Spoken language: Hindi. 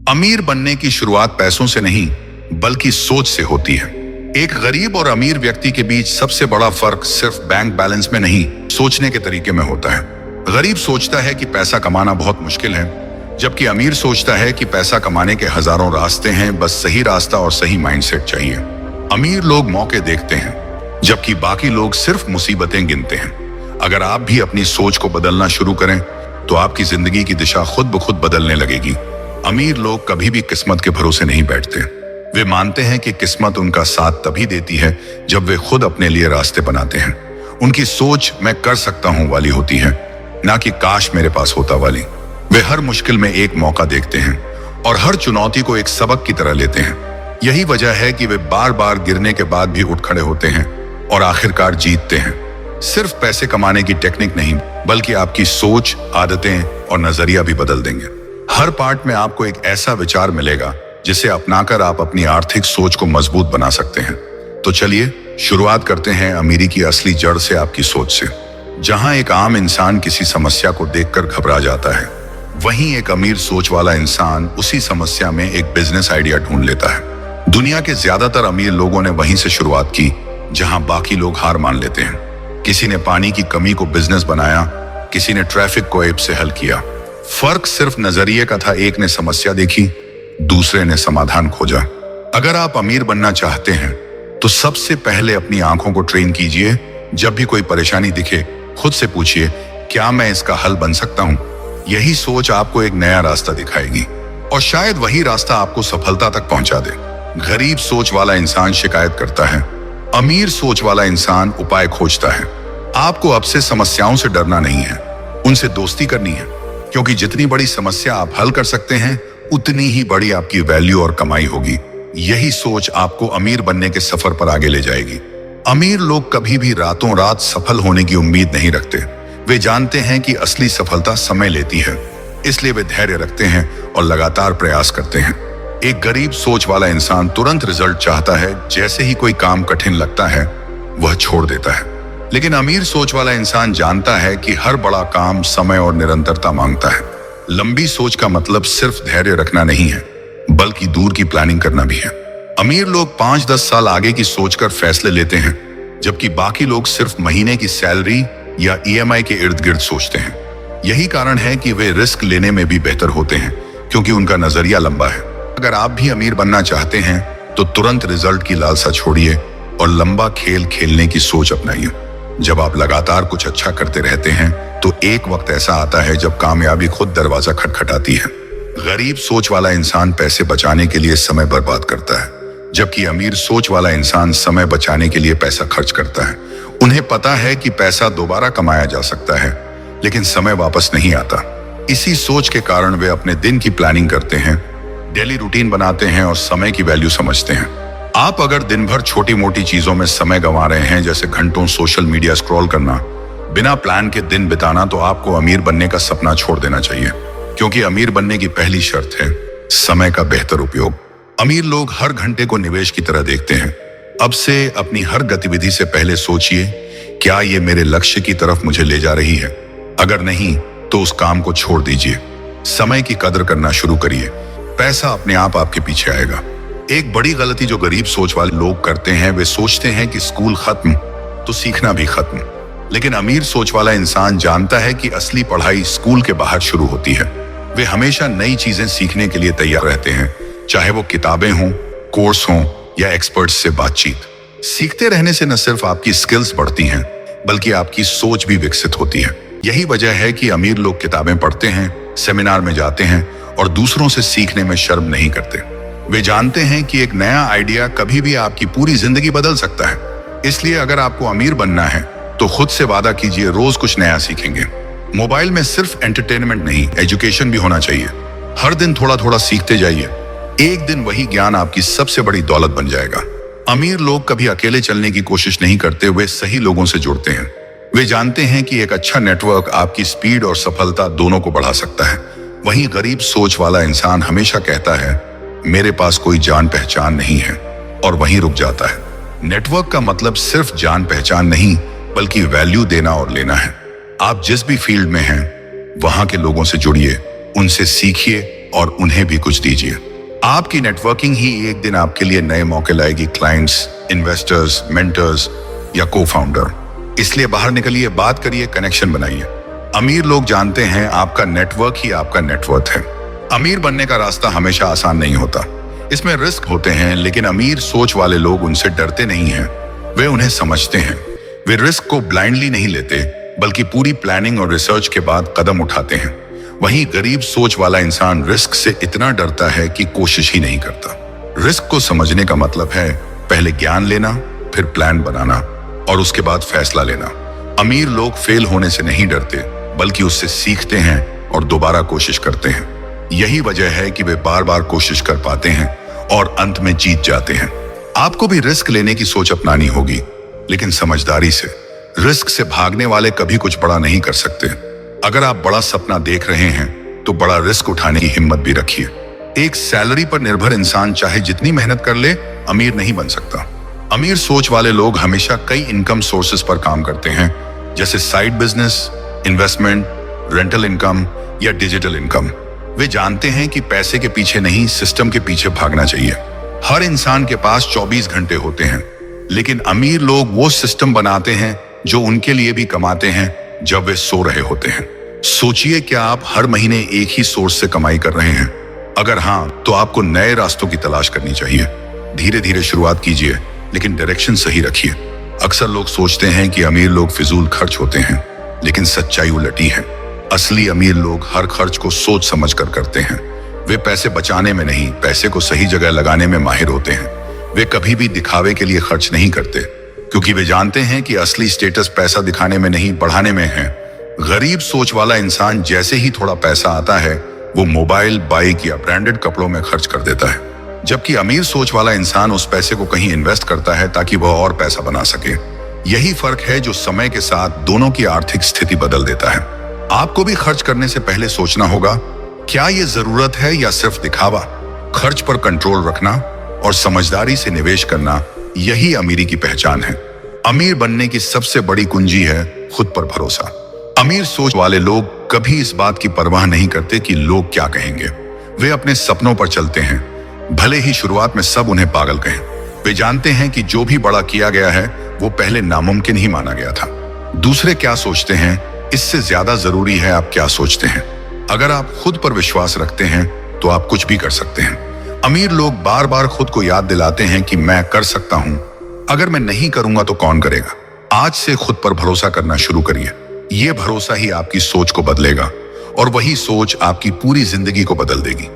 अमीर बनने की शुरुआत पैसों से नहीं बल्कि सोच से होती है। एक गरीब और अमीर व्यक्ति के बीच सबसे बड़ा फर्क सिर्फ बैंक बैलेंस में नहीं, सोचने के तरीके में होता है। गरीब सोचता है कि पैसा कमाना बहुत मुश्किल है, जबकि अमीर सोचता है कि पैसा कमाने के हजारों रास्ते हैं, बस सही रास्ता और सही माइंडसेट चाहिए। अमीर लोग मौके देखते हैं, जबकि बाकी लोग सिर्फ मुसीबतें गिनते हैं। अगर आप भी अपनी सोच को बदलना शुरू करें तो आपकी जिंदगी की दिशा खुद ब खुद बदलने लगेगी। अमीर लोग कभी भी किस्मत के भरोसे नहीं बैठते। वे मानते हैं कि किस्मत उनका साथ तभी देती है जब वे खुद अपने लिए रास्ते बनाते हैं। उनकी सोच मैं कर सकता हूं वाली होती है, ना कि काश मेरे पास होता वाली। वे हर मुश्किल में एक मौका देखते हैं और हर चुनौती को एक सबक की तरह लेते हैं। यही वजह है कि वे बार बार गिरने के बाद भी उठ खड़े होते हैं और आखिरकार जीतते हैं। सिर्फ पैसे कमाने की टेक्निक नहीं, बल्कि आपकी सोच, आदतें और नजरिया भी बदल देंगे। हर पार्ट में आपको एक ऐसा विचार मिलेगा जिसे अपनाकर आप अपनी आर्थिक सोच को मजबूत बना सकते हैं। तो चलिए शुरुआत करते हैं अमीरी की असली जड़ से, आपकी सोच से। जहां एक आम इंसान किसी समस्या को देखकर घबरा जाता है, वहीं एक अमीर सोच वाला इंसान उसी समस्या में एक बिजनेस आइडिया ढूंढ लेता है। दुनिया के ज्यादातर अमीर लोगों ने वहीं से शुरुआत की जहां बाकी लोग हार मान लेते हैं। किसी ने पानी की कमी को बिजनेस बनाया, किसी ने ट्रैफिक को ऐप से हल किया। फर्क सिर्फ नजरिए का था। एक ने समस्या देखी, दूसरे ने समाधान खोजा। अगर आप अमीर बनना चाहते हैं तो सबसे पहले अपनी आंखों को ट्रेन कीजिए। जब भी कोई परेशानी दिखे, खुद से पूछिए, क्या मैं इसका हल बन सकता हूं? यही सोच आपको एक नया रास्ता दिखाएगी और शायद वही रास्ता आपको सफलता तक पहुंचा दे। गरीब सोच वाला इंसान शिकायत करता है, अमीर सोच वाला इंसान उपाय खोजता है। आपको अब से समस्याओं से डरना नहीं है, उनसे दोस्ती करनी है, क्योंकि जितनी बड़ी समस्या आप हल कर सकते हैं, उतनी ही बड़ी आपकी वैल्यू और कमाई होगी। यही सोच आपको अमीर बनने के सफर पर आगे ले जाएगी। अमीर लोग कभी भी रातों रात सफल होने की उम्मीद नहीं रखते। वे जानते हैं कि असली सफलता समय लेती है, इसलिए वे धैर्य रखते हैं और लगातार प्रयास करते हैं। एक गरीब सोच वाला इंसान तुरंत रिजल्ट चाहता है। जैसे ही कोई काम कठिन लगता है, वह छोड़ देता है। लेकिन अमीर सोच वाला इंसान जानता है कि हर बड़ा काम समय और निरंतरता मांगता है। लंबी सोच का मतलब सिर्फ धैर्य रखना नहीं है, बल्कि दूर की प्लानिंग करना भी है। अमीर लोग 5-10 साल आगे की सोचकर फैसले लेते हैं, जबकि बाकी लोग सिर्फ महीने की सैलरी या ईएमआई के इर्द गिर्द सोचते हैं। यही कारण है कि वे रिस्क लेने में भी बेहतर होते हैं, क्योंकि उनका नजरिया लंबा है। अगर आप भी अमीर बनना चाहते हैं तो तुरंत रिजल्ट की लालसा छोड़िए और लंबा खेल खेलने की सोच अपनाइए। जब आप लगातार कुछ अच्छा करते रहते हैं तो एक वक्त ऐसा आता है जब कामयाबी खुद दरवाजा खटखटाती है। गरीब सोच वाला इंसान पैसे बचाने के लिए समय बर्बाद करता है, जबकि अमीर सोच वाला इंसान समय बचाने के लिए पैसा खर्च करता है। उन्हें पता है कि पैसा दोबारा कमाया जा सकता है, लेकिन समय वापस नहीं आता। इसी सोच के कारण वे अपने दिन की प्लानिंग करते हैं, डेली रूटीन बनाते हैं और समय की वैल्यू समझते हैं। आप अगर दिन भर छोटी मोटी चीजों में समय गंवा रहे हैं, जैसे घंटों सोशल मीडिया स्क्रॉल करना, बिना प्लान के दिन बिताना, तो आपको अमीर बनने का सपना छोड़ देना चाहिए, क्योंकि अमीर बनने की पहली शर्त है समय का बेहतर उपयोग। अमीर लोग हर घंटे को निवेश की तरह देखते हैं। अब से अपनी हर गतिविधि से पहले सोचिए, क्या ये मेरे लक्ष्य की तरफ मुझे ले जा रही है? अगर नहीं तो उस काम को छोड़ दीजिए। समय की कदर करना शुरू करिए, पैसा अपने आप आपके पीछे आएगा। एक बड़ी गलती जो गरीब सोच वाले लोग करते हैं, वे सोचते हैं कि स्कूल खत्म तो सीखना भी खत्म। लेकिन अमीर सोच वाला इंसान जानता है कि असली पढ़ाई स्कूल के बाहर शुरू होती है। वे हमेशा नई चीजें सीखने के लिए तैयार रहते हैं, चाहे वो किताबें हों, कोर्स हों या एक्सपर्ट्स से बातचीत। सीखते रहने से न सिर्फ आपकी स्किल्स बढ़ती हैं, बल्कि आपकी सोच भी विकसित होती है। यही वजह है कि अमीर लोग किताबें पढ़ते हैं, सेमिनार में जाते हैं और दूसरों से सीखने में शर्म नहीं करते। वे जानते हैं कि एक नया आइडिया कभी भी आपकी पूरी जिंदगी बदल सकता है। इसलिए अगर आपको अमीर बनना है तो खुद से वादा कीजिए, रोज कुछ नया सीखेंगे। मोबाइल में सिर्फ एंटरटेनमेंट नहीं, एजुकेशन भी होना चाहिए। हर दिन थोड़ा थोड़ा सीखते जाइए। एक दिन वही ज्ञान आपकी सबसे बड़ी दौलत बन जाएगा। अमीर लोग कभी अकेले चलने की कोशिश नहीं करते, वे सही लोगों से जुड़ते हैं। वे जानते हैं कि एक अच्छा नेटवर्क आपकी स्पीड और सफलता दोनों को बढ़ा सकता है। वहीं गरीब सोच वाला इंसान हमेशा कहता है, मेरे पास कोई जान पहचान नहीं है, और वहीं रुक जाता है। नेटवर्क का मतलब सिर्फ जान पहचान नहीं, बल्कि वैल्यू देना और लेना है। आप जिस भी फील्ड में हैं, वहां के लोगों से जुड़िए, उनसे सीखिए और उन्हें भी कुछ दीजिए। आपकी नेटवर्किंग ही एक दिन आपके लिए नए मौके लाएगी, क्लाइंट्स, इन्वेस्टर्स, मेंटर्स या को फाउंडर। इसलिए बाहर निकलिए, बात करिए, कनेक्शन बनाइए। अमीर लोग जानते हैं आपका नेटवर्क ही आपका नेटवर्थ है। अमीर बनने का रास्ता हमेशा आसान नहीं होता, इसमें रिस्क होते हैं, लेकिन अमीर सोच वाले लोग उनसे डरते नहीं हैं। वे उन्हें समझते हैं। वे रिस्क को ब्लाइंडली नहीं लेते, बल्कि पूरी प्लानिंग और रिसर्च के बाद कदम उठाते हैं। वहीं गरीब सोच वाला इंसान रिस्क से इतना डरता है कि कोशिश ही नहीं करता। रिस्क को समझने का मतलब है पहले ज्ञान लेना, फिर प्लान बनाना और उसके बाद फैसला लेना। अमीर लोग फेल होने से नहीं डरते, बल्कि उससे सीखते हैं और दोबारा कोशिश करते हैं। यही वजह है कि वे बार बार कोशिश कर पाते हैं और अंत में जीत जाते हैं। आपको भी रिस्क लेने की सोच अपनानी होगी, लेकिन समझदारी से। रिस्क से भागने वाले कभी कुछ बड़ा नहीं कर सकते। अगर आप बड़ा सपना देख रहे हैं तो बड़ा रिस्क उठाने की हिम्मत भी रखिए। एक सैलरी पर निर्भर इंसान चाहे जितनी मेहनत कर ले, अमीर नहीं बन सकता। अमीर सोच वाले लोग हमेशा कई इनकम सोर्सेस पर काम करते हैं, जैसे side business, investment, rental income या डिजिटल इनकम। वे जानते हैं कि पैसे के पीछे नहीं, सिस्टम के पीछे भागना चाहिए। हर इंसान के पास 24 घंटे होते हैं, लेकिन अमीर लोग वो सिस्टम बनाते हैं जो उनके लिए भी कमाते हैं जब वे सो रहे होते हैं। सोचिए, क्या आप हर महीने एक ही सोर्स से कमाई कर रहे हैं? अगर हाँ, तो आपको नए रास्तों की तलाश करनी चाहिए। धीरे धीरे शुरुआत कीजिए, लेकिन डायरेक्शन सही रखिए। अक्सर लोग सोचते हैं कि अमीर लोग फिजूल खर्च होते हैं, लेकिन सच्चाई उलटी है। असली अमीर लोग हर खर्च को सोच समझ कर करते हैं। वे पैसे बचाने में नहीं, पैसे को सही जगह लगाने में माहिर होते हैं। वे कभी भी दिखावे के लिए खर्च नहीं करते, क्योंकि वे जानते हैं कि असली स्टेटस पैसा दिखाने में नहीं, बढ़ाने में है। गरीब सोच वाला इंसान जैसे ही थोड़ा पैसा आता है, वो मोबाइल, बाइक या ब्रांडेड कपड़ों में खर्च कर देता है, जबकि अमीर सोच वाला इंसान उस पैसे को कहीं इन्वेस्ट करता है ताकि वह और पैसा बना सके। यही फर्क है जो समय के साथ दोनों की आर्थिक स्थिति बदल देता है। आपको भी खर्च करने से पहले सोचना होगा, क्या ये जरूरत है या सिर्फ दिखावा? खर्च पर कंट्रोल रखना और समझदारी से निवेश करना, यही अमीरी की पहचान है। अमीर बनने की सबसे बड़ी कुंजी है खुद पर भरोसा। अमीर सोच वाले लोग कभी इस बात की परवाह नहीं करते कि लोग क्या कहेंगे। वे अपने सपनों पर चलते हैं, भले ही शुरुआत में सब उन्हें पागल कहें। वे जानते हैं कि जो भी बड़ा किया गया है वो पहले नामुमकिन ही माना गया था। दूसरे क्या सोचते हैं, इससे ज्यादा जरूरी है आप क्या सोचते हैं। अगर आप खुद पर विश्वास रखते हैं तो आप कुछ भी कर सकते हैं। अमीर लोग बार बार खुद को याद दिलाते हैं कि मैं कर सकता हूं, अगर मैं नहीं करूंगा तो कौन करेगा। आज से खुद पर भरोसा करना शुरू करिए। यह भरोसा ही आपकी सोच को बदलेगा और वही सोच आपकी पूरी जिंदगी को बदल देगी।